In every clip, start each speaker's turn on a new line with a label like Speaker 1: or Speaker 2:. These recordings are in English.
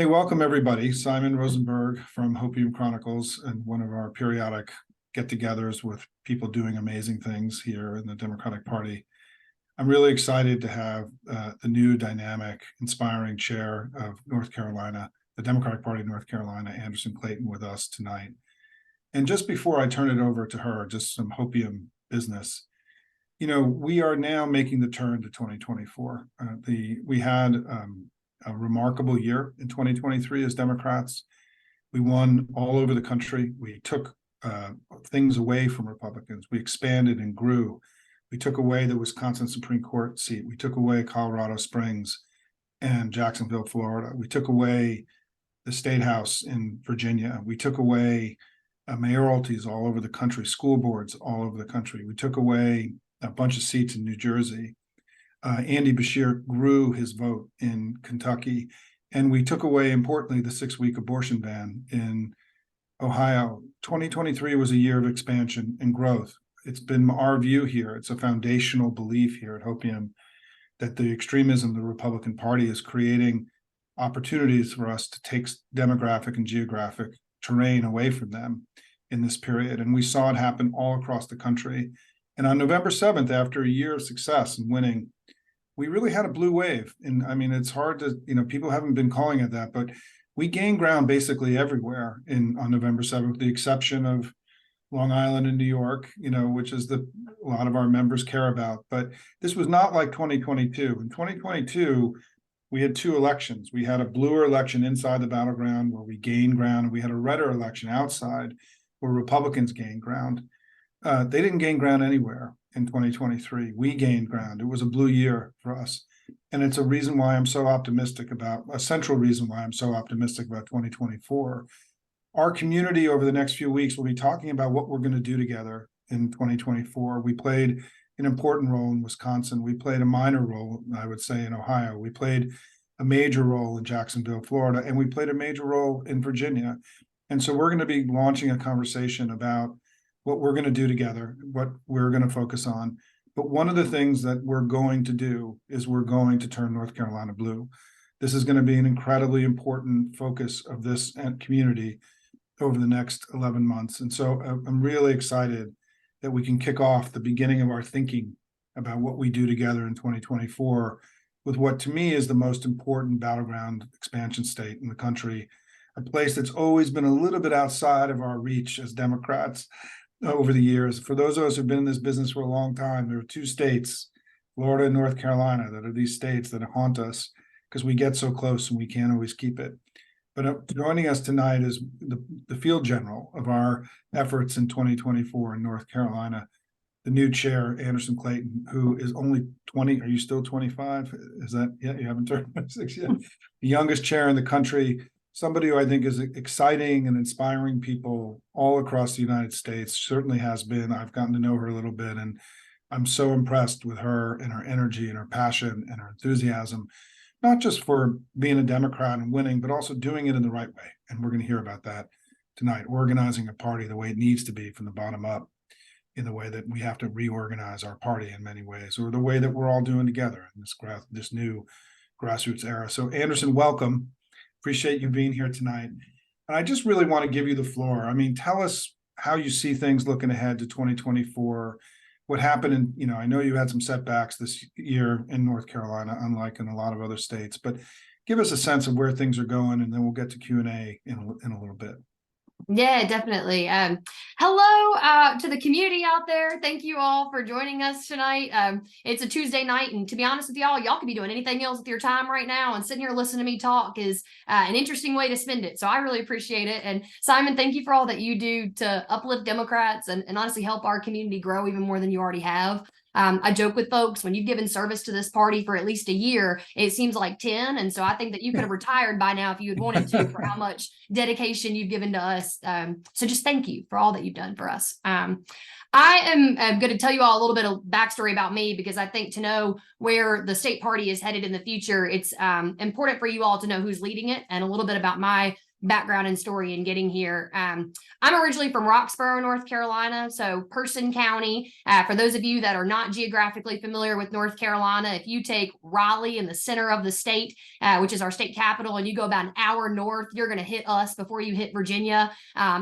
Speaker 1: Hey, welcome everybody. Simon Rosenberg from Hopium Chronicles, and one of our periodic get-togethers with people doing amazing things here in the Democratic Party. I'm really excited to have the new dynamic, inspiring chair of North Carolina, the Democratic Party of North Carolina, Anderson Clayton, with us tonight. And just before I turn it over to her, just some Hopium business. You know, we are now making the turn to 2024. We had a remarkable year in 2023 as Democrats. We won all over the country. We took things away from Republicans. We expanded and grew. We took away the Wisconsin Supreme Court seat. We took away Colorado Springs and Jacksonville, Florida. We took away the State House in Virginia. We took away mayoralties all over the country, school boards all over the country. We took away a bunch of seats in New Jersey. Andy Beshear grew his vote in Kentucky, and we took away, importantly, the 6-week abortion ban in Ohio. 2023 was a year of expansion and growth. It's been our view here. It's a foundational belief here at Hopium that the extremism of the Republican Party is creating opportunities for us to take demographic and geographic terrain away from them in this period. And we saw it happen all across the country. And on November 7th, after a year of success and winning, we really had a blue wave. And I mean, it's hard to, people haven't been calling it that, but we gained ground basically everywhere on November 7th, with the exception of Long Island and New York, which is a lot of our members care about. But this was not like 2022. In 2022, we had two elections. We had a bluer election inside the battleground where we gained ground, and we had a redder election outside where Republicans gained ground. They didn't gain ground anywhere in 2023. We gained ground. It was a blue year for us. And it's a reason why I'm so optimistic a central reason why I'm so optimistic about 2024. Our community over the next few weeks will be talking about what we're going to do together in 2024. We played an important role in Wisconsin. We played a minor role, I would say, in Ohio. We played a major role in Jacksonville, Florida, and we played a major role in Virginia. And so we're going to be launching a conversation about what we're going to do together, what we're going to focus on. But one of the things that we're going to do is we're going to turn North Carolina blue. This is going to be an incredibly important focus of this community over the next 11 months. And so I'm really excited that we can kick off the beginning of our thinking about what we do together in 2024 with what to me is the most important battleground expansion state in the country, a place that's always been a little bit outside of our reach as Democrats over the years. For those of us who've been in this business for a long time, there are two states, Florida and North Carolina, that are these states that haunt us because we get so close and we can't always keep it. But joining us tonight is the field general of our efforts in 2024 in North Carolina, the new chair, Anderson Clayton, who is only 20. Are you still 25? Is that, yeah, you haven't turned 26 yet? The youngest chair in the country, somebody who I think is exciting and inspiring people all across the United States, certainly has been. I've gotten to know her a little bit, and I'm so impressed with her and her energy and her passion and her enthusiasm, not just for being a Democrat and winning, but also doing it in the right way. And we're going to hear about that tonight, organizing a party the way it needs to be from the bottom up, in the way that we have to reorganize our party in many ways, or the way that we're all doing together in this new grassroots era. So Anderson, welcome. Appreciate you being here tonight. And I just really want to give you the floor. I mean, tell us how you see things looking ahead to 2024. What happened in, I know you had some setbacks this year in North Carolina, unlike in a lot of other states, but give us a sense of where things are going, and then we'll get to Q&A in a little bit.
Speaker 2: Yeah, definitely. Hello to the community out there. Thank you all for joining us tonight. It's a Tuesday night, and to be honest with y'all could be doing anything else with your time right now, and sitting here listening to me talk is an interesting way to spend it. So I really appreciate it. And Simon, thank you for all that you do to uplift Democrats and honestly help our community grow even more than you already have. I joke with folks, when you've given service to this party for at least a year, it seems like 10. And so I think that you could have retired by now if you had wanted to, for how much dedication you've given to us. So just thank you for all that you've done for us. I am going to tell you all a little bit of backstory about me, because I think to know where the state party is headed in the future, it's important for you all to know who's leading it and a little bit about my background and story in getting here. I'm originally from Roxborough, North Carolina, so Person County. For those of you that are not geographically familiar with North Carolina, if you take Raleigh in the center of the state, which is our state capital, and you go about an hour north, you're going to hit us before you hit Virginia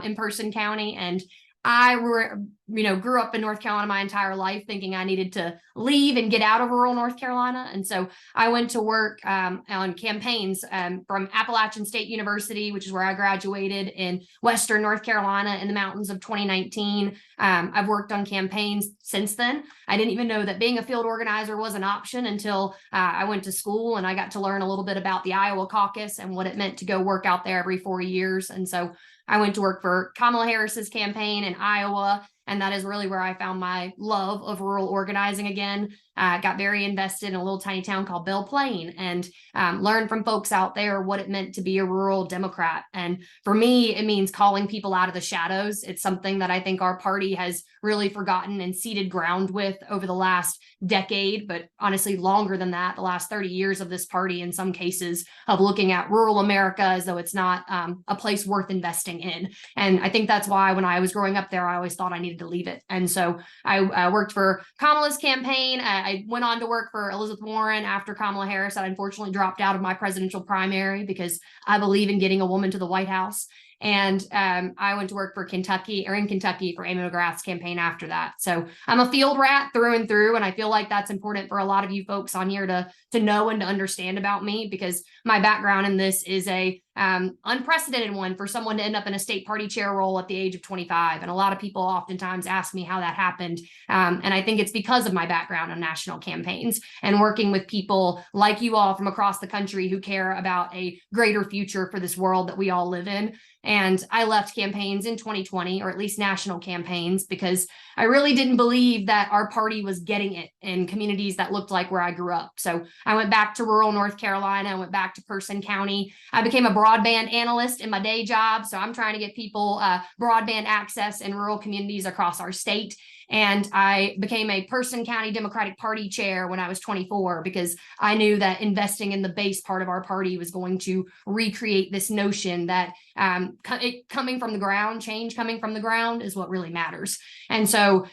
Speaker 2: in Person County. And I grew up in North Carolina my entire life thinking I needed to leave and get out of rural North Carolina. And so I went to work on campaigns from Appalachian State University, which is where I graduated, in Western North Carolina in the mountains of 2019. I've worked on campaigns since then. I didn't even know that being a field organizer was an option until I went to school and I got to learn a little bit about the Iowa caucus and what it meant to go work out there every 4 years. And so I went to work for Kamala Harris's campaign in Iowa, and that is really where I found my love of rural organizing again. Got very invested in a little tiny town called Belle Plaine and learned from folks out there what it meant to be a rural Democrat. And for me, it means calling people out of the shadows. It's something that I think our party has really forgotten and ceded ground with over the last decade, but honestly longer than that, the last 30 years of this party in some cases, of looking at rural America as though it's not a place worth investing in. And I think that's why when I was growing up there, I always thought I needed to leave it. And so I worked for Kamala's campaign. I went on to work for Elizabeth Warren after Kamala Harris. I unfortunately dropped out of my presidential primary because I believe in getting a woman to the White House. And I went to work for in Kentucky for Amy McGrath's campaign after that. So I'm a field rat through and through. And I feel like that's important for a lot of you folks on here to know and to understand about me, because my background in this is a unprecedented one for someone to end up in a state party chair role at the age of 25. And a lot of people oftentimes ask me how that happened. And I think it's because of my background on national campaigns and working with people like you all from across the country who care about a greater future for this world that we all live in. And I left campaigns in 2020, or at least national campaigns, because I really didn't believe that our party was getting it in communities that looked like where I grew up. So I went back to rural North Carolina. I went back to Person County. I became a broadband analyst in my day job. So I'm trying to get people broadband access in rural communities across our state. And I became a Person County Democratic Party chair when I was 24, because I knew that investing in the base part of our party was going to recreate this notion that coming from the ground, change coming from the ground is what really matters. And so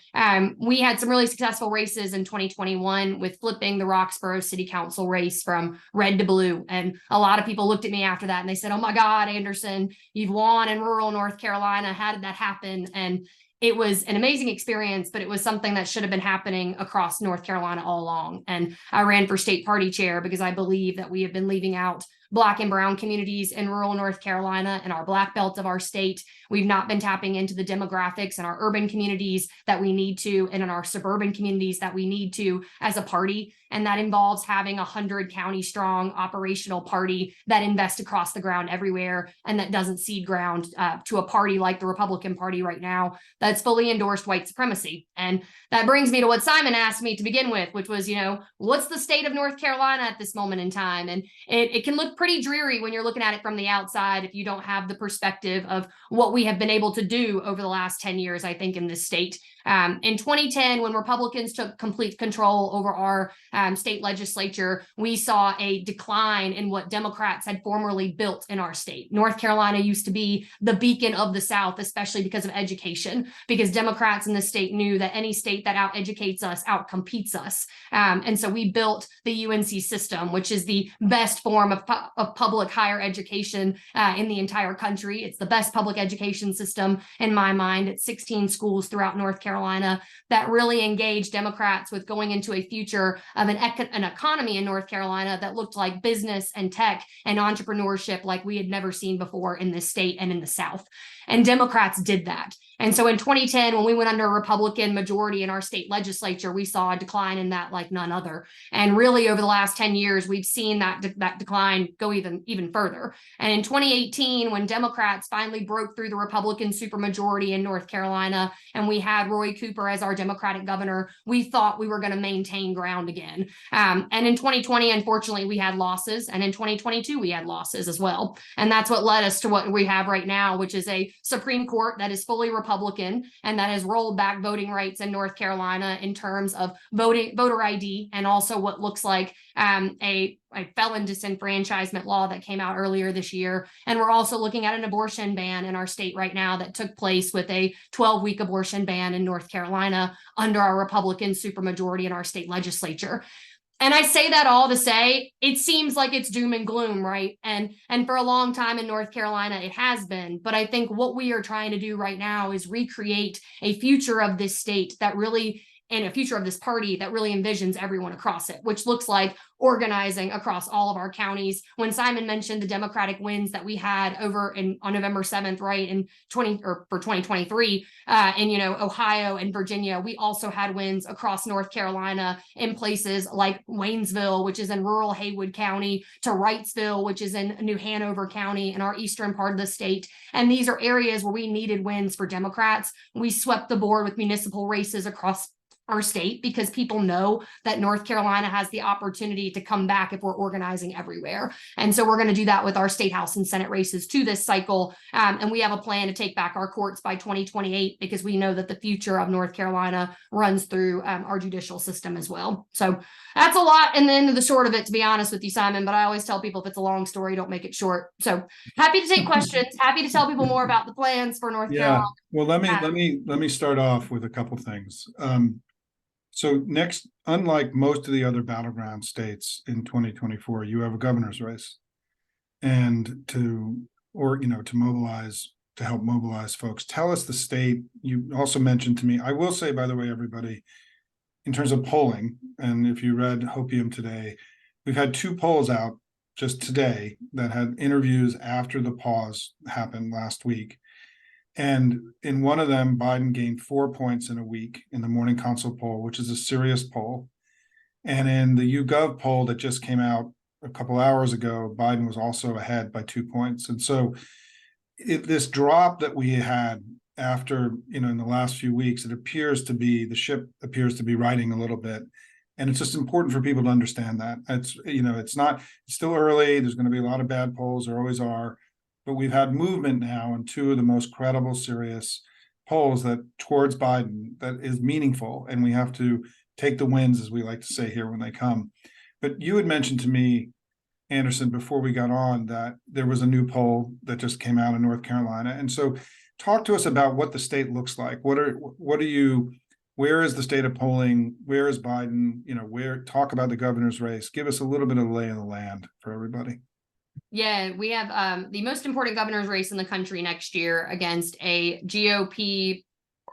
Speaker 2: we had some really successful races in 2021 with flipping the Roxborough City Council race from red to blue. And a lot of people looked at me after that and they said, "Oh my God, Anderson, you've won in rural North Carolina. How did that happen?" And it was an amazing experience, but it was something that should have been happening across North Carolina all along. And I ran for state party chair because I believe that we have been leaving out Black and brown communities in rural North Carolina and our Black belt of our state. We've not been tapping into the demographics in our urban communities that we need to, and in our suburban communities that we need to as a party. And that involves having 100 county strong operational party that invests across the ground everywhere and that doesn't cede ground to a party like the Republican Party right now that's fully endorsed white supremacy. And that brings me to what Simon asked me to begin with, which was, what's the state of North Carolina at this moment in time? And it can look pretty dreary when you're looking at it from the outside if you don't have the perspective of what we have been able to do over the last 10 years, I think, in this state. In 2010, when Republicans took complete control over our state legislature, we saw a decline in what Democrats had formerly built in our state. North Carolina used to be the beacon of the South, especially because of education, because Democrats in the state knew that any state that out-educates us out-competes us. And so we built the UNC system, which is the best form of public higher education in the entire country. It's the best public education system in my mind. It's 16 schools throughout North Carolina that really engaged Democrats with going into a future of an economy in North Carolina that looked like business and tech and entrepreneurship like we had never seen before in this state and in the South. And Democrats did that. And so in 2010, when we went under a Republican majority in our state legislature, we saw a decline in that like none other. And really over the last 10 years, we've seen that decline go even further. And in 2018, when Democrats finally broke through the Republican supermajority in North Carolina, and we had Roy Cooper as our Democratic governor, we thought we were going to maintain ground again. And in 2020, unfortunately, we had losses. And in 2022, we had losses as well. And that's what led us to what we have right now, which is a Supreme Court that is fully Republican and that has rolled back voting rights in North Carolina in terms of voter ID, and also what looks like a a felon disenfranchisement law that came out earlier this year. And we're also looking at an abortion ban in our state right now that took place with a 12-week abortion ban in North Carolina under our Republican supermajority in our state legislature. And I say that all to say it seems like it's doom and gloom, right? And for a long time in North Carolina, it has been. But I think what we are trying to do right now is recreate a future of this state that really, and a future of this party that really envisions everyone across it, which looks like organizing across all of our counties. When Simon mentioned the Democratic wins that we had over on November 7th, right, in for 2023, in Ohio and Virginia, we also had wins across North Carolina in places like Waynesville, which is in rural Haywood County, to Wrightsville, which is in New Hanover County in our eastern part of the state. And these are areas where we needed wins for Democrats. We swept the board with municipal races across our state because people know that North Carolina has the opportunity to come back if we're organizing everywhere. And so we're going to do that with our state house and Senate races to this cycle. And we have a plan to take back our courts by 2028 because we know that the future of North Carolina runs through our judicial system as well. So that's a lot. And then the short of it, to be honest with you, Simon, but I always tell people if it's a long story, don't make it short. So happy to take questions, happy to tell people more about the plans for North Carolina.
Speaker 1: Well, let me start off with a couple things. So next, unlike most of the other battleground states in 2024, you have a governor's race, and to help mobilize folks. Tell us the state. You also mentioned to me, I will say, by the way, everybody, in terms of polling, and if you read Hopium today, we've had 2 polls out just today that had interviews after the pause happened last week. And in one of them, Biden gained 4 points in a week in the Morning Consult poll, which is a serious poll. And in the YouGov poll that just came out a couple hours ago, Biden was also ahead by 2 points. And so this drop that we had after, in the last few weeks, the ship appears to be riding a little bit. And it's just important for people to understand that. It's still early. There's going to be a lot of bad polls. There always are. But we've had movement now in 2 of the most credible, serious polls that towards Biden that is meaningful. And we have to take the wins, as we like to say here, when they come. But you had mentioned to me, Anderson, before we got on, that there was a new poll that just came out in North Carolina. And so talk to us about what the state looks like. Where is the state of polling? Where is Biden? Talk about the governor's race. Give us a little bit of the lay of the land for everybody.
Speaker 2: Yeah, we have the most important governor's race in the country next year against a GOP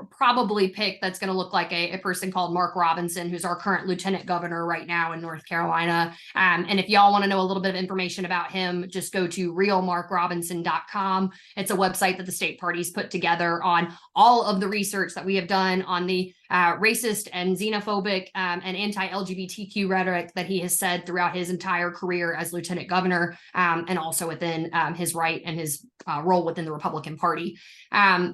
Speaker 2: probably pick that's going to look like a person called Mark Robinson, who's our current lieutenant governor right now in North Carolina. And if y'all want to know a little bit of information about him, just go to realmarkrobinson.com. It's a website that the state party's put together on all of the research that we have done on the racist and xenophobic and anti-LGBTQ rhetoric that he has said throughout his entire career as lieutenant governor, and also within his right and his role within the Republican Party.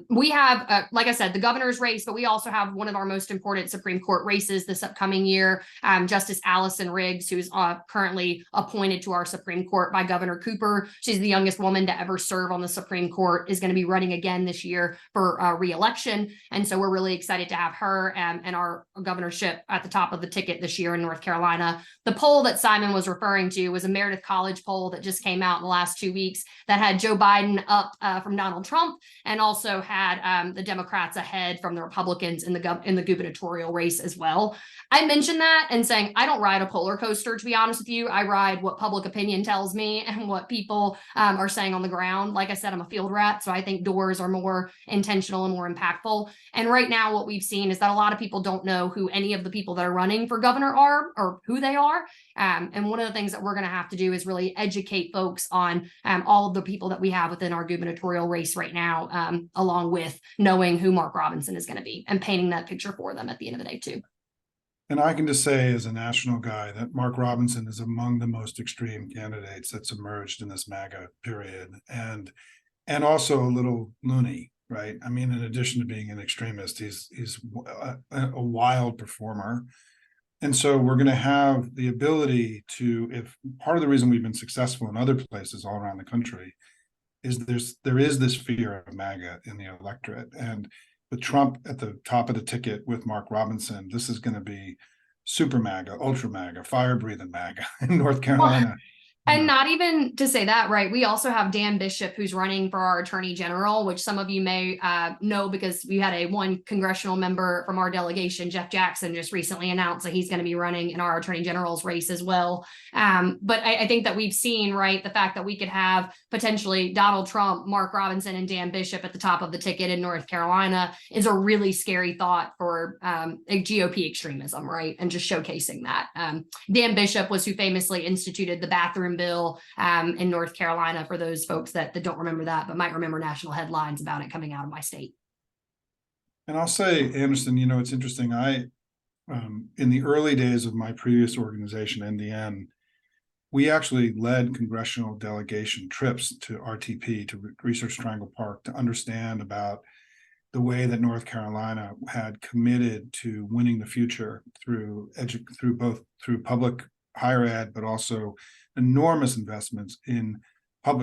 Speaker 2: We have, like I said, the governor's race, but we also have one of our most important Supreme Court races this upcoming year. Justice Allison Riggs, who's currently appointed to our Supreme Court by Governor Cooper. She's the youngest woman to ever serve on the Supreme Court, is going to be running again this year for re-election. And so we're really excited to have her and our governorship at the top of the ticket this year in North Carolina. The poll that Simon was referring to was a Meredith College poll that just came out in the last 2 weeks that had Joe Biden up from Donald Trump, and also had the Democrats ahead from the Republicans in the gubernatorial race as well. I mentioned that and saying I don't ride a roller coaster, to be honest with you. I ride what public opinion tells me and what people are saying on the ground. Like I said, I'm a field rat, so I think doors are more intentional and more impactful. And right now what we've seen is that a lot of people don't know who any of the people that are running for governor are or who they are. And one of the things that we're going to have to do is really educate folks on all of the people that we have within our gubernatorial race right now, along with knowing who Mark Robinson is going to be and painting that picture for them at the end of the day too.
Speaker 1: And I can just say, as a national guy, that Mark Robinson is among the most extreme candidates that's emerged in this MAGA period, and also a little loony, right? I mean, in addition to being an extremist, he's a wild performer. And so we're going to have the ability to, if part of the reason we've been successful in other places all around the country is there is this fear of MAGA in the electorate. And with Trump at the top of the ticket with Mark Robinson, this is going to be super MAGA, ultra MAGA, fire breathing MAGA in North Carolina.
Speaker 2: And not even to say that, right? We also have Dan Bishop, who's running for our attorney general, which some of you may know because we had one congressional member from our delegation, Jeff Jackson, just recently announced that he's going to be running in our attorney general's race as well. But I think that we've seen, right, the fact that we could have potentially Donald Trump, Mark Robinson, and Dan Bishop at the top of the ticket in North Carolina is a really scary thought for GOP extremism, right? And just showcasing that. Dan Bishop was who famously instituted the bathroom bill in North Carolina, for those folks that don't remember that, but might remember national headlines about it coming out of my state.
Speaker 1: And I'll say, Anderson, it's interesting. In the early days of my previous organization, NDN, we actually led congressional delegation trips to RTP, to Research Triangle Park, to understand about the way that North Carolina had committed to winning the future through public higher ed, but also enormous investments in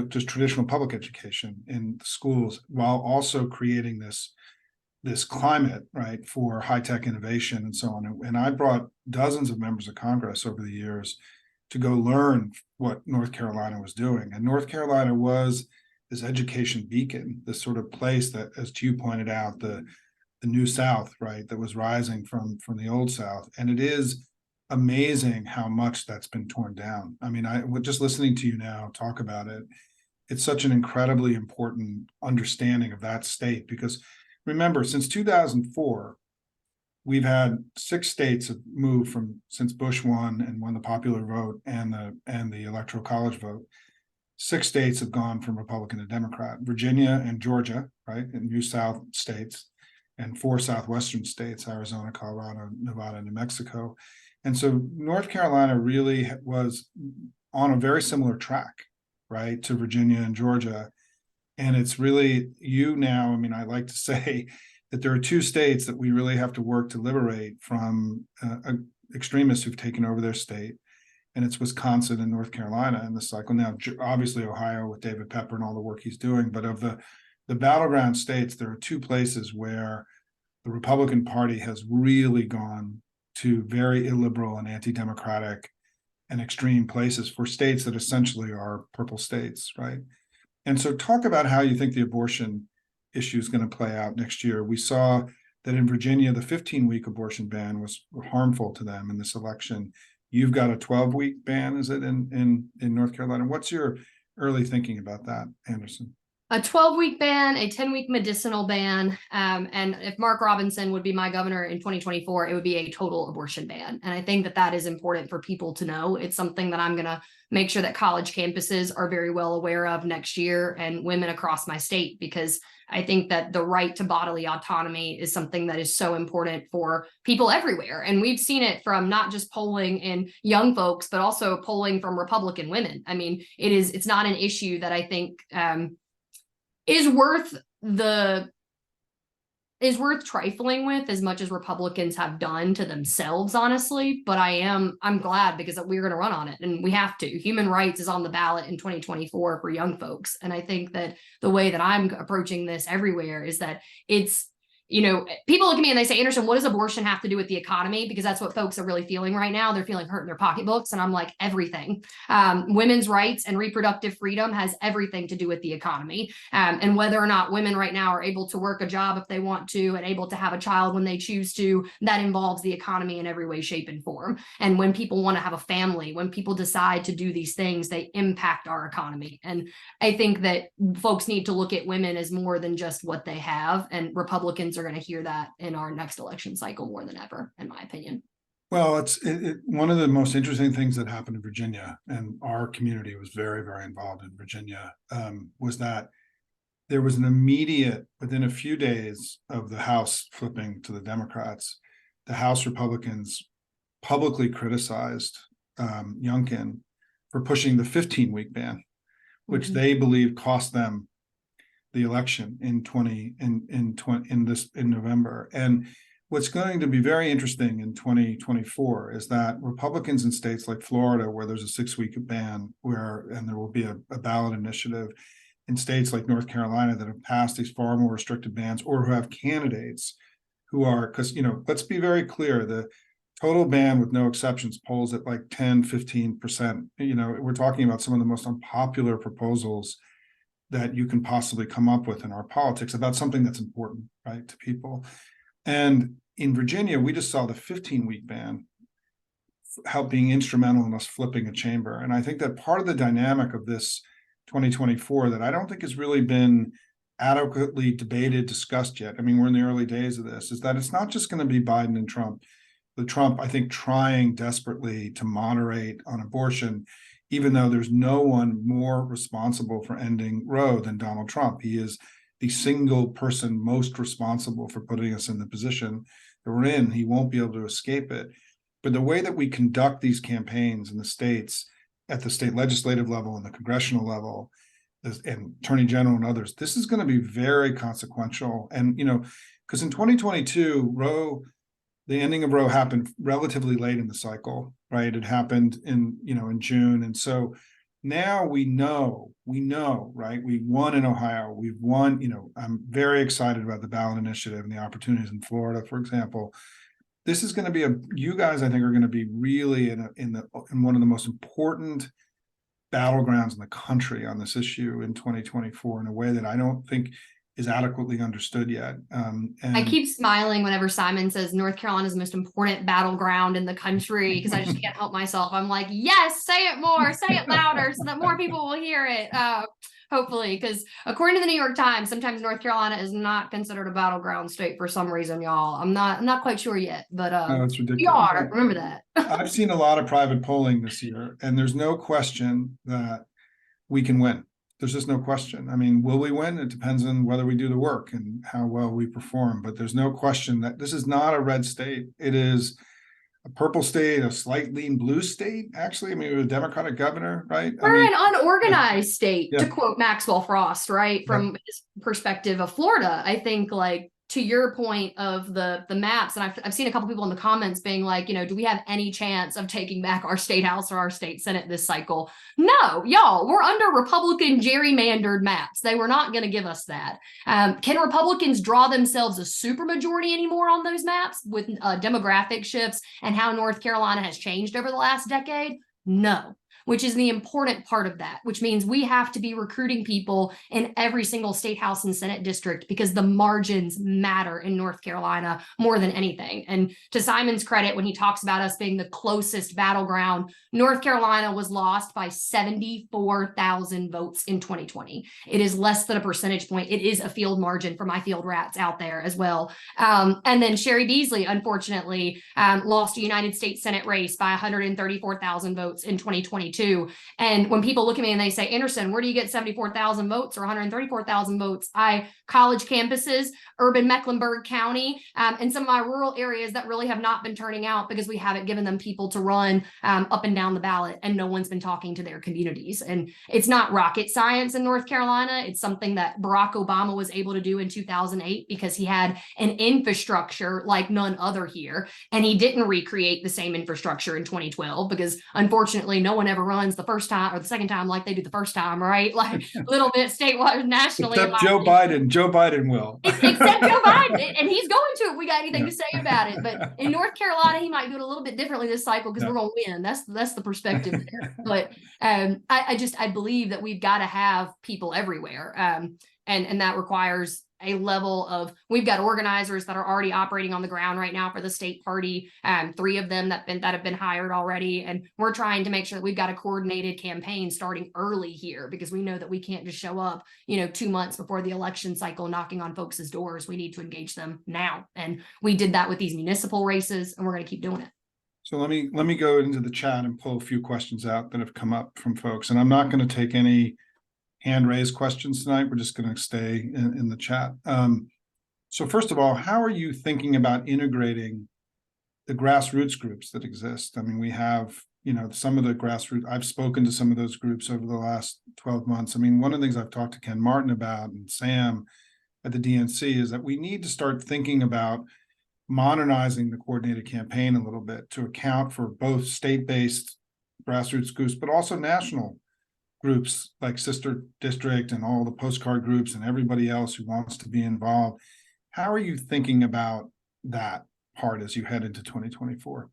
Speaker 1: just traditional public education in the schools, while also creating this climate, right, for high-tech innovation and so on. And I brought dozens of members of Congress over the years to go learn what North Carolina was doing. And North Carolina was this education beacon, this sort of place that, as you pointed out, the new South, right, that was rising from the old South. And it is amazing how much that's been torn down. I mean, just listening to you now talk about it, it's such an incredibly important understanding of that state, because remember, since 2004, we've had 6 states have moved since Bush won and won the popular vote and the electoral college vote. 6 states have gone from Republican to Democrat: Virginia and Georgia, right, and new South states, and 4 Southwestern states: Arizona, Colorado, Nevada, New Mexico. And so North Carolina really was on a very similar track, right, to Virginia and Georgia. And it's really now, I mean, I like to say that there are 2 states that we really have to work to liberate from extremists who've taken over their state. And it's Wisconsin and North Carolina in this cycle. Now, obviously, Ohio with David Pepper and all the work he's doing. But of the battleground states, there are 2 places where the Republican Party has really gone to very illiberal and anti-democratic and extreme places for states that essentially are purple states, right? And so talk about how you think the abortion issue is going to play out next year. We saw that in Virginia, the 15-week abortion ban was harmful to them in this election. You've got a 12-week ban, is it, in North Carolina? What's your early thinking about that, Anderson?
Speaker 2: A 12-week ban, a 10-week medicinal ban, and if Mark Robinson would be my governor in 2024, it would be a total abortion ban. And I think that is important for people to know. It's something that I'm going to make sure that college campuses are very well aware of next year, and women across my state, because I think that the right to bodily autonomy is something that is so important for people everywhere. And we've seen it from not just polling in young folks, but also polling from Republican women. I mean, it's not an issue that I think is worth trifling with as much as Republicans have done to themselves, honestly. But I'm glad, because we're going to run on it, and we have to. Human rights is on the ballot in 2024 for young folks. And I think that the way that I'm approaching this everywhere is that it's, people look at me and they say, Anderson, what does abortion have to do with the economy? Because that's what folks are really feeling right now. They're feeling hurt in their pocketbooks. And I'm like, everything. Women's rights and reproductive freedom has everything to do with the economy. And whether or not women right now are able to work a job if they want to, and able to have a child when they choose to, that involves the economy in every way, shape, and form. And when people want to have a family, when people decide to do these things, they impact our economy. And I think that folks need to look at women as more than just what they have. And Republicans are going to hear that in our next election cycle more than ever, in my opinion.
Speaker 1: Well, one of the most interesting things that happened in Virginia, and our community was very, very involved in Virginia, was that there was an immediate, within a few days of the House flipping to the Democrats, the House Republicans publicly criticized Youngkin for pushing the 15-week ban, which they believe cost them the election in November. And what's going to be very interesting in 2024 is that Republicans in states like Florida, where there's a 6-week ban, and there will be a ballot initiative, in states like North Carolina that have passed these far more restricted bans, or who have candidates who are, because let's be very clear, the total ban with no exceptions polls at like 10, 15%. You know, we're talking about some of the most unpopular proposals that you can possibly come up with in our politics about something that's important, right, to people. And in Virginia, we just saw the 15-week ban help being instrumental in us flipping a chamber. And I think that part of the dynamic of this 2024 that I don't think has really been adequately debated, discussed yet. I mean, we're in the early days of this, is that it's not just going to be Biden and Trump. The Trump, I think, trying desperately to moderate on abortion, even though there's no one more responsible for ending Roe than Donald Trump. He is the single person most responsible for putting us in the position that we're in. He won't be able to escape it. But the way that we conduct these campaigns in the states, at the state legislative level and the congressional level, and Attorney General and others, this is going to be very consequential. And, you know, because in 2022, Roe, the ending of Roe happened relatively late in the cycle, right? It happened in June. And so now we know, right? We won in Ohio. We've won, I'm very excited about the ballot initiative and the opportunities in Florida, for example. This is going to be you guys, I think, are going to be really in one of the most important battlegrounds in the country on this issue in 2024 in a way that I don't think is adequately understood yet. And
Speaker 2: I keep smiling whenever Simon says North Carolina is the most important battleground in the country, because I just can't help myself. I'm like, yes, say it more, say it louder so that more people will hear it. Hopefully, because according to the New York Times, sometimes North Carolina is not considered a battleground state for some reason, y'all. I'm not quite sure yet, but
Speaker 1: no, it's ridiculous.
Speaker 2: we are. Remember that.
Speaker 1: I've seen a lot of private polling this year, and there's no question that we can win. There's just no question. I mean, will we win? It depends on whether we do the work and how well we perform. But there's no question that this is not a red state. It is a purple state, a slight lean blue state. Actually, I mean, we have a Democratic governor, right?
Speaker 2: We're an unorganized state,
Speaker 1: yeah.
Speaker 2: to quote Maxwell Frost, right? From his perspective of Florida, I think, like, to your point of the maps, and I've seen a couple people in the comments being like, do we have any chance of taking back our state house or our state senate this cycle? No, y'all, we're under Republican gerrymandered maps. They were not going to give us that. Can Republicans draw themselves a supermajority anymore on those maps with demographic shifts and how North Carolina has changed over the last decade? No. Which is the important part of that, which means we have to be recruiting people in every single state house and senate district, because the margins matter in North Carolina more than anything. And to Simon's credit, when he talks about us being the closest battleground, North Carolina was lost by 74,000 votes in 2020. It is less than a percentage point. It is a field margin for my field rats out there as well. And then Sherry Beasley, unfortunately, lost a United States Senate race by 134,000 votes in 2022. And when people look at me and they say, Anderson, where do you get 74,000 votes or 134,000 votes? College campuses, urban Mecklenburg County, and some of my rural areas that really have not been turning out because we haven't given them people to run up and down the ballot, and no one's been talking to their communities. And it's not rocket science in North Carolina. It's something that Barack Obama was able to do in 2008 because he had an infrastructure like none other here. And he didn't recreate the same infrastructure in 2012 because, unfortunately, no one ever runs the first time or the second time like they do the first time, right? Like a little bit statewide, nationally.
Speaker 1: Except Joe Biden. Joe Biden will.
Speaker 2: Except Joe Biden, and he's going to if we got anything to say about it. But in North Carolina, he might do it a little bit differently this cycle because we're going to win. That's the perspective there. But I believe that we've got to have people everywhere, and that requires a level of, we've got organizers that are already operating on the ground right now for the state party, 3 of them that have been hired already, and we're trying to make sure that we've got a coordinated campaign starting early here, because we know that we can't just show up 2 months before the election cycle knocking on folks' doors. We need to engage them now, and we did that with these municipal races, and we're going to keep doing it.
Speaker 1: So let me go into the chat and pull a few questions out that have come up from folks, and I'm not going to take any hand raised questions tonight. We're just going to stay in the chat. So first of all, how are you thinking about integrating the grassroots groups that exist? I mean, we have, some of the grassroots, I've spoken to some of those groups over the last 12 months. I mean, one of the things I've talked to Ken Martin about and Sam at the DNC is that we need to start thinking about modernizing the coordinated campaign a little bit to account for both state-based grassroots groups, but also national groups like Sister District and all the postcard groups and everybody else who wants to be involved. How are you thinking about that part as you head into 2024?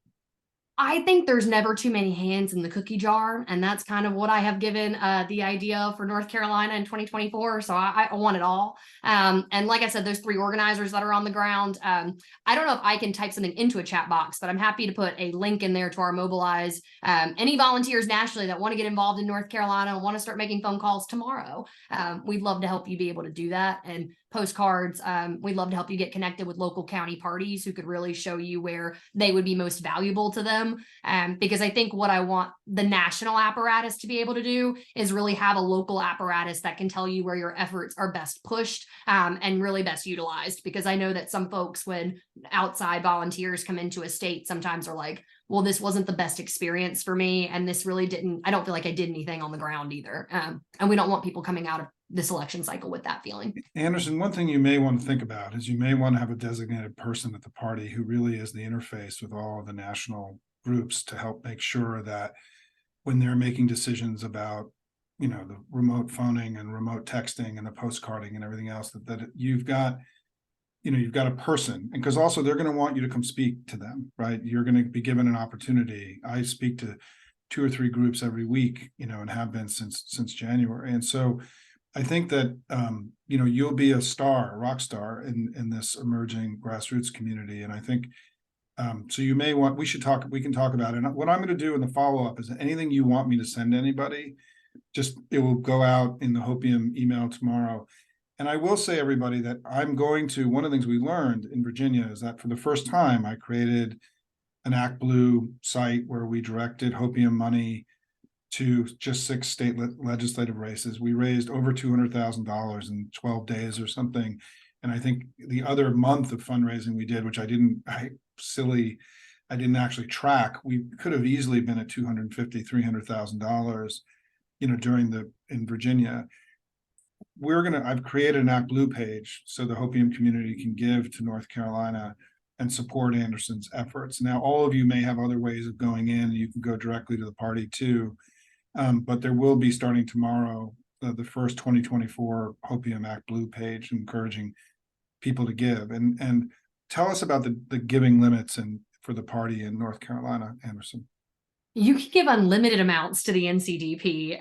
Speaker 2: I think there's never too many hands in the cookie jar, and that's kind of what I have given the idea for North Carolina in 2024. So I want it all. And like I said, those 3 organizers that are on the ground. I don't know if I can type something into a chat box, but I'm happy to put a link in there to our Mobilize. Any volunteers nationally that want to get involved in North Carolina and want to start making phone calls tomorrow, we'd love to help you be able to do that. And postcards, we'd love to help you get connected with local county parties who could really show you where they would be most valuable to them. Because I think what I want the national apparatus to be able to do is really have a local apparatus that can tell you where your efforts are best pushed and really best utilized. Because I know that some folks, when outside volunteers come into a state, sometimes are like, well, this wasn't the best experience for me. And this really I don't feel like I did anything on the ground either. And we don't want people coming out of this election cycle with that feeling.
Speaker 1: Anderson, one thing you may want to think about is you may want to have a designated person at the party who really is the interface with all of the national groups to help make sure that when they're making decisions about, the remote phoning and remote texting and the postcarding and everything else, that you've got a person. And because also they're going to want you to come speak to them, right? You're going to be given an opportunity. I speak to 2 or 3 groups every week, and have been since January. And so I think that you'll be a rock star in this emerging grassroots community. And I think so we can talk about it. And what I'm going to do in the follow-up is anything you want me to send to anybody, it will go out in the Hopium email tomorrow. And I will say, everybody, that one of the things we learned in Virginia is that for the first time, I created an ActBlue site where we directed Hopium money to just 6 state legislative races. We raised over $200,000 in 12 days or something. And I think the other month of fundraising we did, which I didn't actually track, we could have easily been at $250,000, $300,000, in Virginia. I've created an ActBlue page so the Hopium community can give to North Carolina and support Anderson's efforts. Now, all of you may have other ways of going in, and you can go directly to the party too. But there will be, starting tomorrow, the first 2024 Hopium ActBlue page encouraging people to give. And tell us about the giving limits for the party in North Carolina, Anderson.
Speaker 2: You can give unlimited amounts to the NCDP.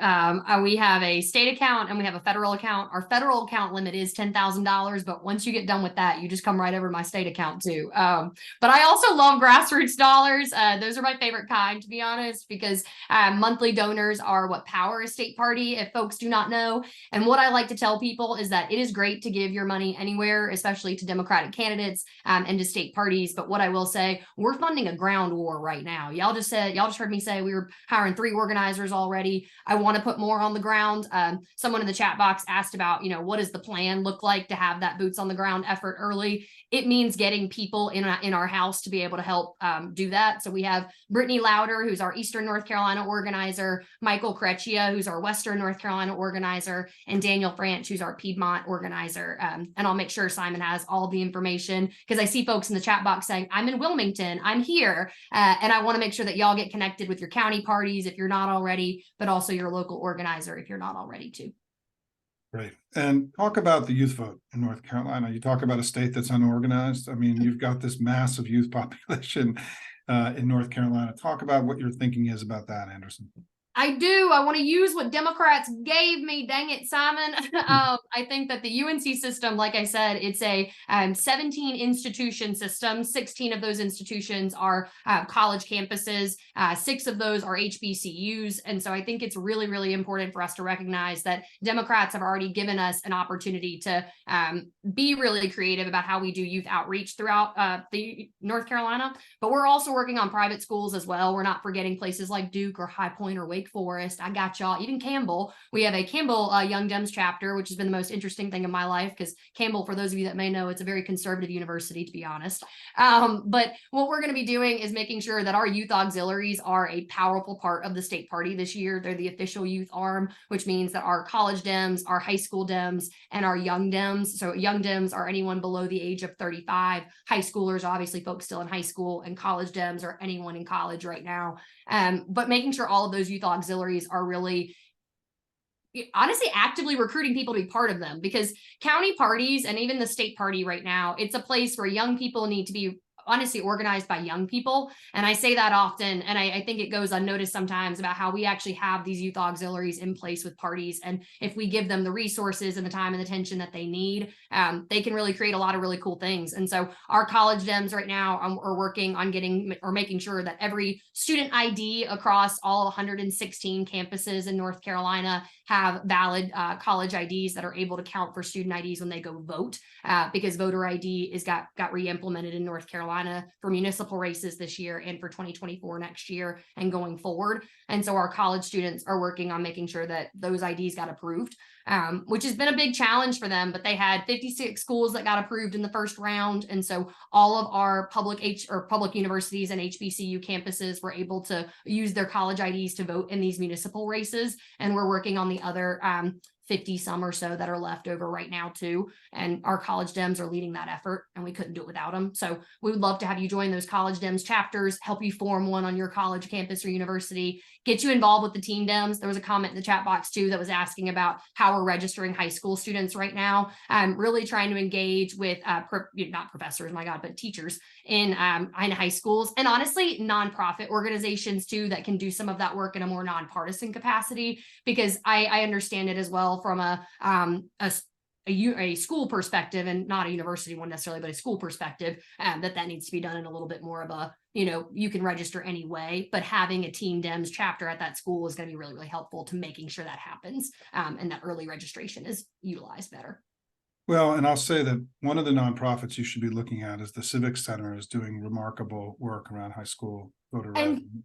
Speaker 2: We have a state account and we have a federal account. Our federal account limit is $10,000, but once you get done with that, you just come right over to my state account too. But I also love grassroots dollars. Those are my favorite kind, to be honest, because monthly donors are what power a state party, if folks do not know. And what I like to tell people is that it is great to give your money anywhere, especially to Democratic candidates and to state parties. But what I will say, we're funding a ground war right now. Y'all just heard me say we were hiring 3 organizers already. I want to put more on the ground. Someone in the chat box asked about, what does the plan look like to have that boots on the ground effort early? It means getting people in our house to be able to help do that. So we have Brittany Louder, who's our Eastern North Carolina organizer, Michael Creccia, who's our Western North Carolina organizer, and Daniel Franch, who's our Piedmont organizer. And I'll make sure Simon has all the information, because I see folks in the chat box saying, I'm in Wilmington, I'm here. And I want to make sure that y'all get connected with your county parties if you're not already, but also your local organizer if you're not already too.
Speaker 1: Great. And talk about the youth vote in North Carolina. You talk about a state that's unorganized. I mean, you've got this massive youth population in North Carolina. Talk about what your thinking is about that, Anderson.
Speaker 2: I do. I want to use what Democrats gave me. Dang it, Simon. I think that the UNC system, like I said, it's a 17 institution system. 16 of those institutions are college campuses. 6 of those are HBCUs. And so I think it's really, really important for us to recognize that Democrats have already given us an opportunity to be really creative about how we do youth outreach throughout the North Carolina. But we're also working on private schools as well. We're not forgetting places like Duke or High Point or Wake Forest. I got y'all. Even Campbell. We have a Campbell Young Dems chapter, which has been the most interesting thing in my life, because Campbell, for those of you that may know, it's a very conservative university, to be honest. But what we're going to be doing is making sure that our youth auxiliaries are a powerful part of the state party this year. They're the official youth arm, which means that our college Dems, our high school Dems, and our young Dems. So young Dems are anyone below the age of 35. High schoolers, obviously folks still in high school, and college Dems are anyone in college right now. But making sure all of those youth auxiliaries are really, honestly, actively recruiting people to be part of them, because county parties and even the state party right now, it's a place where young people need to be honestly organized by young people. And I say that often, and I think it goes unnoticed sometimes about how we actually have these youth auxiliaries in place with parties. And if we give them the resources and the time and the attention that they need, they can really create a lot of really cool things. And so our college Dems right now are working on getting or making sure that every student ID across all 116 campuses in North Carolina have valid college IDs that are able to count for student IDs when they go vote, because voter ID is got re-implemented in North Carolina for municipal races this year and for 2024 next year and going forward. And so our college students are working on making sure that those IDs got approved, which has been a big challenge for them. But they had 56 schools that got approved in the first round. And so all of our public universities and HBCU campuses were able to use their college IDs to vote in these municipal races. And we're working on the other 50 some or so that are left over right now too. And our college Dems are leading that effort, and we couldn't do it without them. So we would love to have you join those college Dems chapters, help you form one on your college campus or university, get you involved with the teen Dems. There was a comment in the chat box too that was asking about how we're registering high school students right now. I'm really trying to engage with not professors, my God, but teachers in high schools, and honestly nonprofit organizations too that can do some of that work in a more nonpartisan capacity, because I understand it as well from a school perspective, and not a university one necessarily, but a school perspective, that needs to be done in a little bit more of a, you can register anyway, but having a Teen Dems chapter at that school is going to be really, really helpful to making sure that happens, and that early registration is utilized better.
Speaker 1: Well, and I'll say that one of the nonprofits you should be looking at is the Civic Center is doing remarkable work around high school voter registration.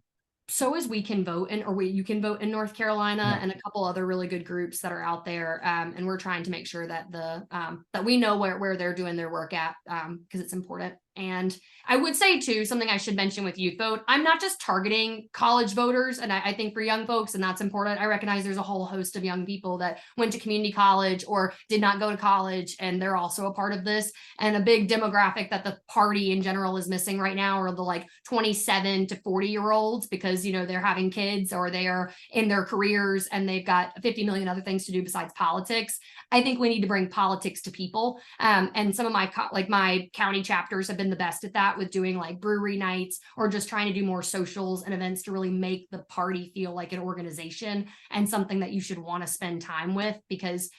Speaker 2: So as We Can Vote, You Can Vote in North Carolina,
Speaker 1: Yeah.
Speaker 2: and a couple other really good groups that are out there. And we're trying to make sure that that we know where they're doing their work at, because it's important. And I would say too, something I should mention with Youth Vote, I'm not just targeting college voters. And I think for young folks, and that's important, I recognize there's a whole host of young people that went to community college or did not go to college, and they're also a part of this. And a big demographic that the party in general is missing right now are the like 27 to 40-year-olds, because they're having kids or they are in their careers and they've got 50 million other things to do besides politics. I think we need to bring politics to people. And some of my county chapters have been the best at that, with doing like brewery nights or just trying to do more socials and events to really make the party feel like an organization and something that you should want to spend time with, because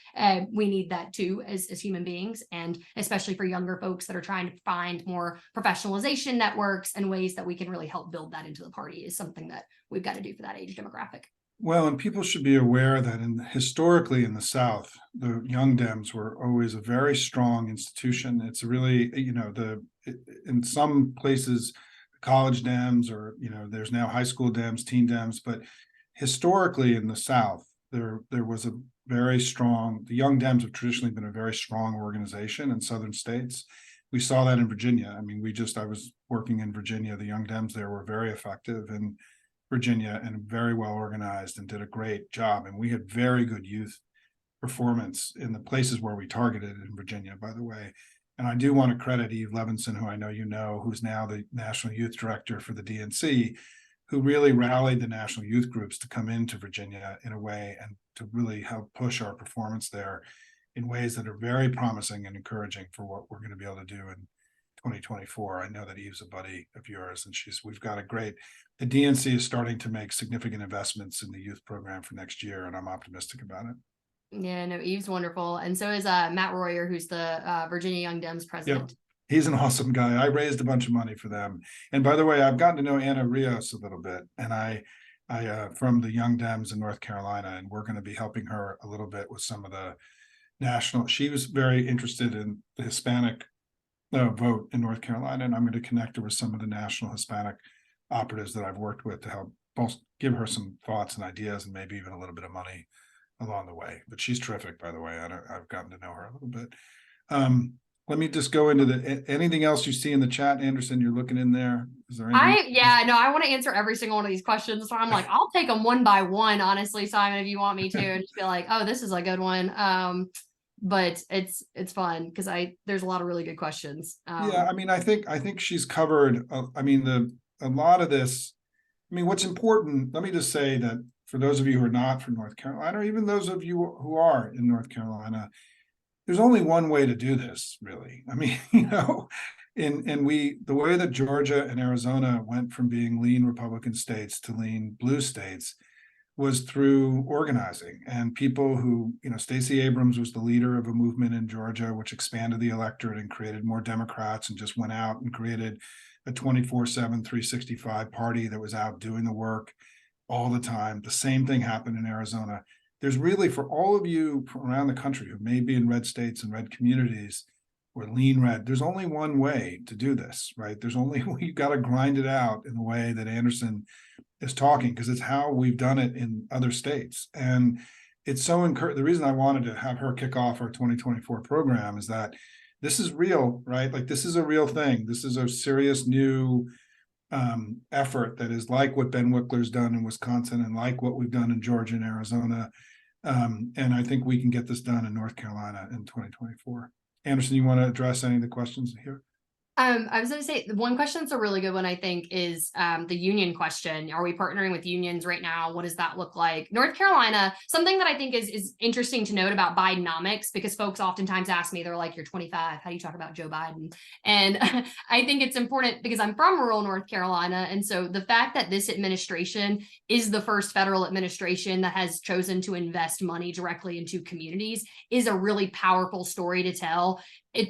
Speaker 2: we need that too as human beings, and especially for younger folks that are trying to find more professionalization networks and ways that we can really help build that into the party is something that we've got to do for that age demographic.
Speaker 1: Well, and people should be aware that historically in the South, the Young Dems were always a very strong institution. It's really, in some places, college Dems, or, there's now high school Dems, teen Dems, but historically in the South, there was a very strong, the Young Dems have traditionally been a very strong organization in Southern states. We saw that in Virginia. I mean, I was working in Virginia. The Young Dems there were very effective in Virginia and very well organized and did a great job. And we had very good youth performance in the places where we targeted in Virginia, by the way. And I do want to credit Eve Levinson, who I know who's now the National Youth Director for the DNC, who really rallied the national youth groups to come into Virginia in a way and to really help push our performance there in ways that are very promising and encouraging for what we're going to be able to do in 2024. I know that Eve's a buddy of yours, and the DNC is starting to make significant investments in the youth program for next year, and I'm optimistic about it.
Speaker 2: Yeah, no, Eve's wonderful. And so is Matt Royer, who's the Virginia Young Dems president.
Speaker 1: Yep. He's an awesome guy. I raised a bunch of money for them. And by the way, I've gotten to know Anna Rios a little bit, and I from the Young Dems in North Carolina, and we're going to be helping her a little bit with some of the she was very interested in the Hispanic vote in North Carolina, and I'm going to connect her with some of the national Hispanic operatives that I've worked with to help both give her some thoughts and ideas, and maybe even a little bit of money along the way. But she's terrific, by the way. I've gotten to know her a little bit. Let me just go into anything else you see in the chat, Anderson. You're looking in there. Is there anything?
Speaker 2: I want to answer every single one of these questions. So I'm like, I'll take them one by one, honestly, Simon, if you want me to, and just be like, oh, this is a good one. But it's fun because there's a lot of really good questions.
Speaker 1: Yeah, I mean, I think she's covered. A lot of this. I mean, what's important. Let me just say that for those of you who are not from North Carolina, or even those of you who are in North Carolina, there's only one way to do this, really. I mean, the way that Georgia and Arizona went from being lean Republican states to lean blue states was through organizing and people who, Stacey Abrams was the leader of a movement in Georgia, which expanded the electorate and created more Democrats and just went out and created a 24/7, 365 party that was out doing the work all the time. The same thing happened in Arizona. There's really, for all of you around the country who may be in red states and red communities or lean red, there's only one way to do this, right? You got to grind it out in the way that Anderson is talking, because it's how we've done it in other states. And it's so the reason I wanted to have her kick off our 2024 program is that this is real, right? Like, this is a real thing. This is a serious new effort that is like what Ben Wickler's done in Wisconsin and like what we've done in Georgia and Arizona. And I think we can get this done in North Carolina in 2024. Anderson, you want to address any of the questions here?
Speaker 2: I was going to say, the one question that's a really good one, I think, is the union question. Are we partnering with unions right now? What does that look like? North Carolina, something that I think is interesting to note about Bidenomics, because folks oftentimes ask me, they're like, you're 25, how do you talk about Joe Biden? And I think it's important because I'm from rural North Carolina. And so the fact that this administration is the first federal administration that has chosen to invest money directly into communities is a really powerful story to tell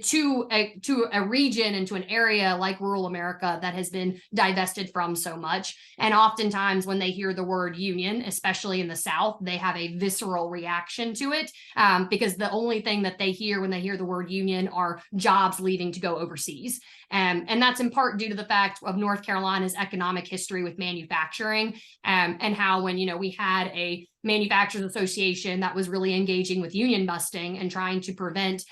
Speaker 2: to a region and to an area like rural America that has been divested from so much. And oftentimes when they hear the word union, especially in the South, they have a visceral reaction to it because the only thing that they hear when they hear the word union are jobs leaving to go overseas. And that's in part due to the fact of North Carolina's economic history with manufacturing and how when, we had a manufacturers association that was really engaging with union busting and trying to prevent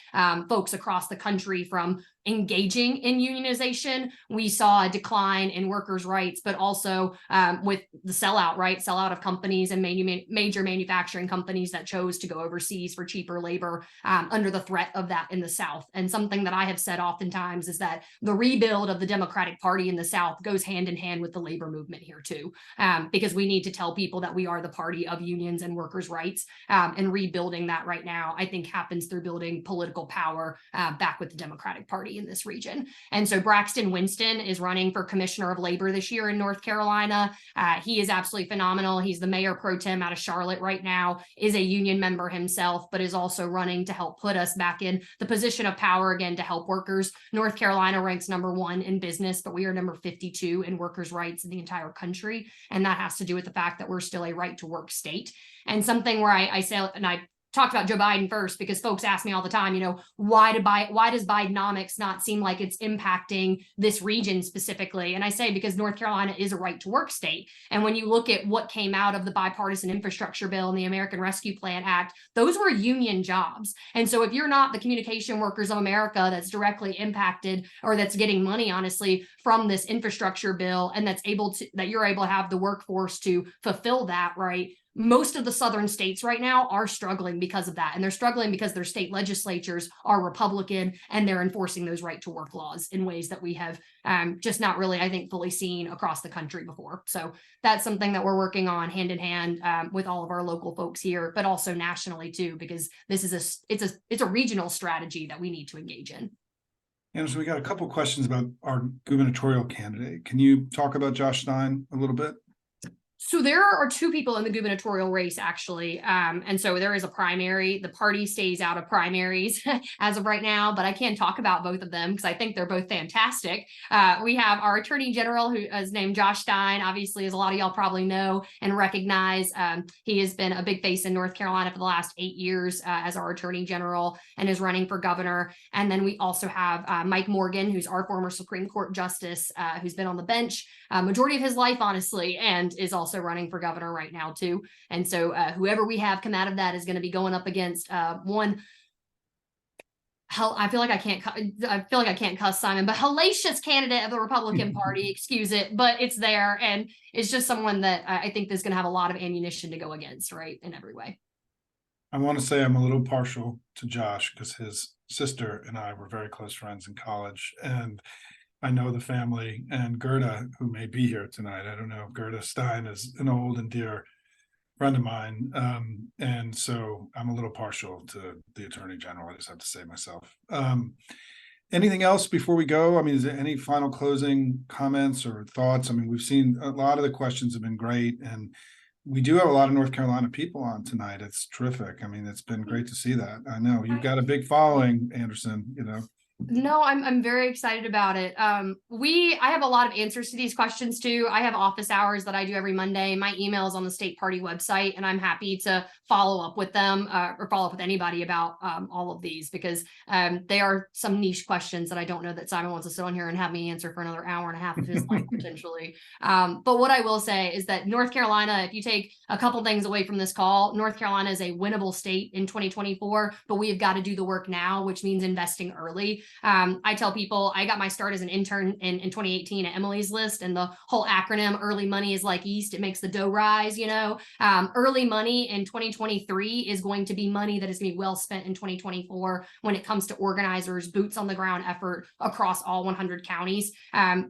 Speaker 2: folks across the country from engaging in unionization, we saw a decline in workers' rights, but also with the sellout of companies and major manufacturing companies that chose to go overseas for cheaper labor under the threat of that in the South. And something that I have said oftentimes is that the rebuild of the Democratic Party in the South goes hand in hand with the labor movement here too, because we need to tell people that we are the party of unions and workers' rights, and rebuilding that right now, I think, happens through building political power back with the Democratic Party in this region. And so Braxton Winston is running for Commissioner of Labor this year in North Carolina. He is absolutely phenomenal. He's the mayor pro tem out of Charlotte right now, is a union member himself, but is also running to help put us back in the position of power again to help workers. North Carolina ranks #1 in business, but we are number 52 in workers' rights in the entire country. And that has to do with the fact that we're still a right to work state. And something where I say, and I talked about Joe Biden first, because folks ask me all the time, why does Bidenomics not seem like it's impacting this region specifically? And I say, because North Carolina is a right to work state. And when you look at what came out of the bipartisan infrastructure bill and the American Rescue Plan Act, those were union jobs. And so if you're not the communication workers of America that's directly impacted or that's getting money, honestly, from this infrastructure bill, and that you're able to have the workforce to fulfill that, right? Most of the southern states right now are struggling because of that. And they're struggling because their state legislatures are Republican and they're enforcing those right to work laws in ways that we have just not really, I think, fully seen across the country before. So that's something that we're working on hand in hand with all of our local folks here, but also nationally too, because this is it's a regional strategy that we need to engage in.
Speaker 1: And so we got a couple of questions about our gubernatorial candidate. Can you talk about Josh Stein a little bit?
Speaker 2: So there are two people in the gubernatorial race, actually. And so there is a primary. The party stays out of primaries as of right now, but I can talk about both of them because I think they're both fantastic. We have our attorney general, who is named Josh Stein, obviously, as a lot of y'all probably know and recognize. He has been a big face in North Carolina for the last 8 years as our attorney general and is running for governor. And then we also have Mike Morgan, who's our former Supreme Court justice, who's been on the bench majority of his life, honestly, and is also running for governor right now too. And so whoever we have come out of that is going to be going up against one. I feel like I can't cuss, Simon, but hellacious candidate of the Republican Party, excuse it, but it's there. And it's just someone that I think is going to have a lot of ammunition to go against, right, in every way.
Speaker 1: I want to say I'm a little partial to Josh because his sister and I were very close friends in college, and I know the family, and Gerda, who may be here tonight. I don't know. Gerda Stein is an old and dear friend of mine. And so I'm a little partial to the attorney general. I just have to say myself. Anything else before we go? I mean, is there any final closing comments or thoughts? I mean, we've seen a lot of the questions have been great, and we do have a lot of North Carolina people on tonight. It's terrific. I mean, it's been great to see that. I know you've got a big following, Anderson, you know.
Speaker 2: No, I'm very excited about it. I have a lot of answers to these questions too. I have office hours that I do every Monday. My email is on the state party website, and I'm happy to follow up with them or follow up with anybody about all of these, because they are some niche questions that I don't know that Simon wants to sit on here and have me answer for another hour and a half of his life potentially. But what I will say is that North Carolina, if you take a couple things away from this call, North Carolina is a winnable state in 2024, but we have got to do the work now, which means investing early. I tell people I got my start as an intern in 2018 at Emily's List, and the whole acronym early money is like yeast. It makes the dough rise, you know. Early money in 2023 is going to be money that is going to be well spent in 2024 when it comes to organizers, boots on the ground effort across all 100 counties.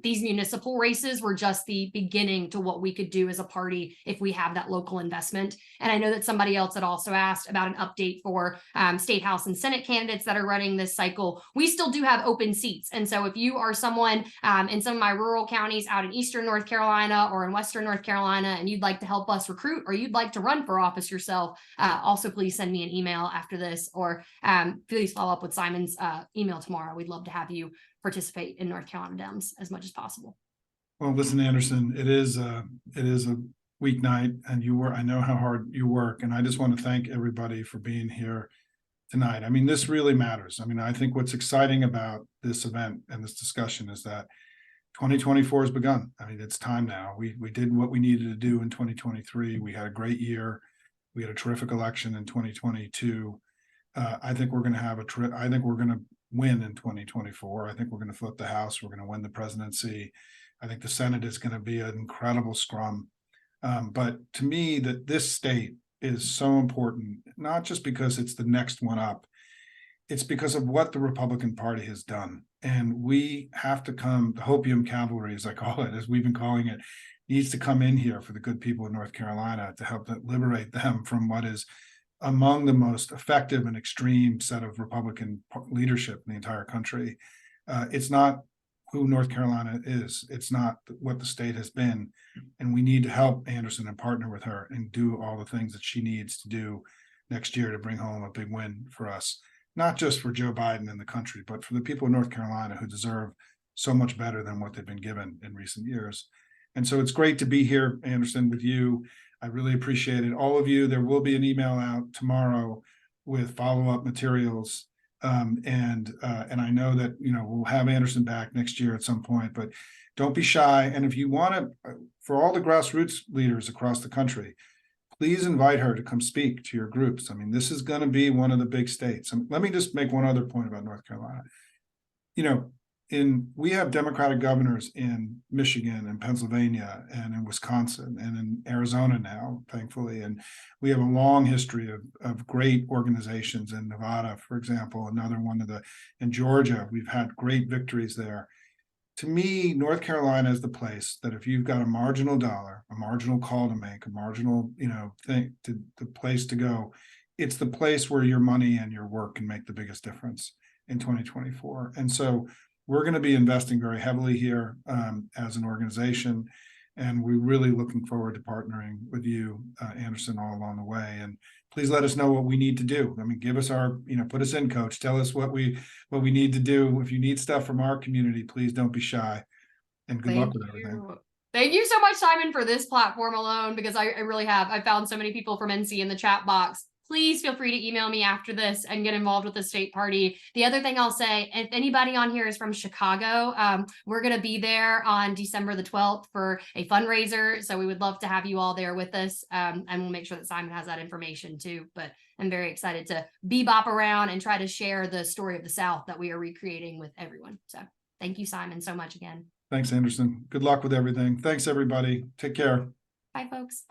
Speaker 2: These municipal races were just the beginning to what we could do as a party if we have that local investment. And I know that somebody else had also asked about an update for state house and Senate candidates that are running this cycle. We still do have open seats. And so if you are someone in some of my rural counties out in Eastern North Carolina or in Western North Carolina, and you'd like to help us recruit, or you'd like to run for office yourself, also please send me an email after this, or please follow up with Simon's email tomorrow. We'd love to have you participate in North Carolina Dems as much as possible.
Speaker 1: Well, listen, Anderson, it is a weeknight, and I know how hard you work, and I just want to thank everybody for being here tonight. I mean, this really matters. I mean, I think what's exciting about this event and this discussion is that 2024 has begun. I mean, it's time now. We did what we needed to do in 2023. We had a great year. We had a terrific election in 2022. I think we're going to have I think we're going to win in 2024. I think we're going to flip the House. We're going to win the presidency. I think the Senate is going to be an incredible scrum. But to me, that this state is so important, not just because it's the next one up, it's because of what the Republican Party has done. And we have to come, the Hopium cavalry, as I call it, as we've been calling it, needs to come in here for the good people of North Carolina to help liberate them from what is among the most effective and extreme set of Republican leadership in the entire country. It's not who North Carolina is. It's not what the state has been. And we need to help Anderson and partner with her and do all the things that she needs to do next year to bring home a big win for us, not just for Joe Biden and the country, but for the people of North Carolina who deserve so much better than what they've been given in recent years. And so it's great to be here, Anderson, with you. I really appreciate it. All of you, there will be an email out tomorrow with follow-up materials. And I know that, you know, we'll have Anderson back next year at some point, but don't be shy. And if you want to, for all the grassroots leaders across the country, please invite her to come speak to your groups. I mean, this is going to be one of the big states. And let me just make one other point about North Carolina. You know, we have Democratic governors in Michigan and Pennsylvania and in Wisconsin and in Arizona now, thankfully. And we have a long history of great organizations in Nevada, for example, another one in Georgia. We've had great victories there. To me, North Carolina is the place that if you've got a marginal dollar, a marginal call to make, a marginal, you know, the place to go, it's the place where your money and your work can make the biggest difference in 2024. And so we're going to be investing very heavily here as an organization, and we're really looking forward to partnering with you, Anderson, all along the way. And please let us know what we need to do. I mean, give us our, you know, put us in, coach. Tell us what we need to do. If you need stuff from our community, please don't be shy. And good luck with everything.
Speaker 2: Thank you so much, Simon, for this platform alone, because I really have. I found so many people from NC in the chat box. Please feel free to email me after this and get involved with the state party. The other thing I'll say, if anybody on here is from Chicago, we're going to be there on December the 12th for a fundraiser. So we would love to have you all there with us. And we'll make sure that Simon has that information too. But I'm very excited to bebop around and try to share the story of the South that we are recreating with everyone. So thank you, Simon, so much again.
Speaker 1: Thanks, Anderson. Good luck with everything. Thanks, everybody. Take care.
Speaker 2: Bye, folks.